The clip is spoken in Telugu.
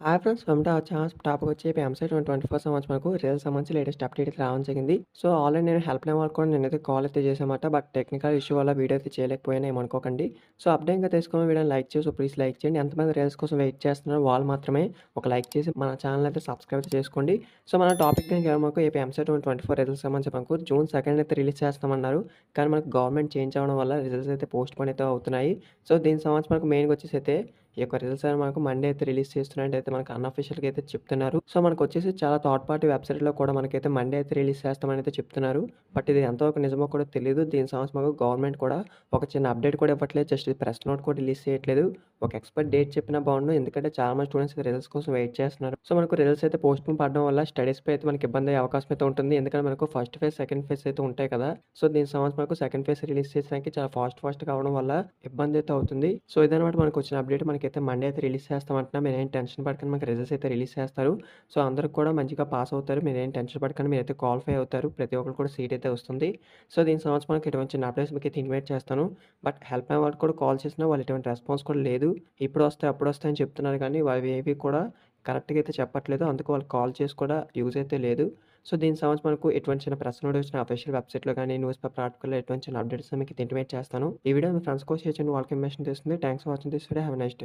Hi friends! Welcome to our channel. Topic వచ్చి ఎంసెట్ 2024 సంవత్సరం వరకు రిజల్ట్స్ సంబంధించి లేటెస్ట్ అప్డేట్ అయితే రావడం జరిగింది. సో, ఆల్రెడీ నేను హెల్ప్ లైన్ వాళ్ళకి కూడా నేనైతే కాల్ అయితే చేశానన్నమాట. బట్ టెక్నికల్ ఇష్యూ వల్ల వీడియో అయితే చేయలేకపోయాను ఏమనుకోకండి. సో, అప్డేట్‌గా తెలుసుకున్న వీడియోని లైక్ చేసి ప్లీజ్ లైక్ చేయండి. ఎంతమంది రీల్స్ కోసం వెయిట్ చేస్తున్నారో వాళ్ళు మాత్రమే ఒక లైక్ చేసి మన ఛానల్ అయితే సబ్స్క్రైబ్ చేసుకోండి. సో, మన టాపిక్ గనుక మనకు ఏపీ ఎంసెట్ 2024 రిజల్ట్స్ సంబంధించి మనకు జూన్ 2 అయితే రిలీజ్ చేస్తామన్నారు. కానీ మనకు గవర్నమెంట్ చేంజ్ అవ్వడం వల్ల రిజల్ట్స్ అయితే పోస్ట్‌పోన్ అయితే అవుతున్నాయి. సో, దీనికి సంబంధించి మనకు మెయిన్‌గా వచ్చేసి అయితే ఈ యొక్క రిజల్ట్స్ అనేవి మనకు మండే అయితే రిలీజ్ చేస్తున్నట్టయితే మనకు అన్‌అఫీషియల్‌గా అయితే చెప్తున్నారు. సో, మనకొచ్చేసి చాలా థర్డ్ పార్టీ వెబ్‌సైట్‌లో కూడా మనకైతే మండే అయితే రిలీజ్ చేస్తామని అయితే చెప్తున్నారు. బట్ ఇది ఎంతవరకు నిజమో కూడా తెలీదు. దీని సంబంధించి మాకు గవర్నమెంట్ కూడా ఒక చిన్న అప్డేట్ కూడా ఇవ్వట్లేదు. జస్ట్ ప్రెస్ నోట్ కూడా రిలీజ్ చేయట్లేదు. ఒక ఎక్స్‌పైర్ డేట్ చెప్పినా బావుండు. ఎందుకంటే చాలా మంది స్టూడెంట్స్ రిజల్ట్స్ కోసం వెయిట్ చేస్తున్నారు. సో, మనకు రిజల్ట్స్ అయితే పోస్ట్‌పోన్ పడడం వల్ల స్టడీస్‌పై అయితే మనకి ఇబ్బంది అయ్యే అవకాశం అయితే ఉంటుంది. ఎందుకంటే మనకు ఫస్ట్ ఫేజ్, సెకండ్ ఫేజ్ అయితే ఉంటాయి కదా! సో, దీనికి సంబంధించి మనకు సెకండ్ ఫేజ్ రిలీజ్ చేసడానికి చాలా ఫాస్ట్‌గా అవ్వడం వల్ల ఇబ్బంది అయితే అవుతుంది. సో, ఇదనమాట మనకొచ్చిన అప్డేట్. మనకైతే మండే అయితే రిలీజ్ చేస్తామంటున్నాం. మీరేం టెన్షన్ పడకండి. మనకు రిజల్ట్స్ అయితే రిలీజ్ చేస్తారు. సో, అందరికి కూడా మంచిగా పాస్ అవుతారు. మీరేం టెన్షన్ పడకండి. మీరైతే క్వాలిఫై అవుతారు. ప్రతి ఒక్కరికి కూడా సీట్ అయితే వస్తుంది. సో, దీనికి సంబంధించి మనకి ఎటువంటి చిన్న అప్డేట్స్ మీకైతే ఇన్వైట్ చేస్తాను. బట్ హెల్ప్ లైన్ వాళ్ళకి కూడా కాల్ చేసినా వాళ్ళు ఎటువంటి రెస్పాన్స్ కూడా లేదు. ఇప్పుడొస్తాయి, అప్పుడొస్తాయి అని చెప్తున్నారు కానీ అవి ఏవి కూడా కరెక్ట్‌గా అయితే చెప్పట్లేదు. అందుకు వాళ్ళకి కాల్ చేసి కూడా యూజ్ అయితే లేదు. సో, దీనికి సంబంధించి మనకు ఎటువంటి చిన్న ప్రెస్ నోట్ వచ్చిన అఫీషియల్ వెబ్‌సైట్‌లో గాని, న్యూస్ పేపర్ ఆర్టికల్‌లో ఎటువంటి చిన్న అప్డేట్స్ మీకైతే ఇంటిమేట్ చేస్తాను. ఈ వీడియో మీ ఫ్రెండ్స్‌కి షేర్ చేయండి. వాళ్ళకి ఇన్ఫర్మేషన్ తెలుస్తుంది. Thanks for watching this video. Have a nice day.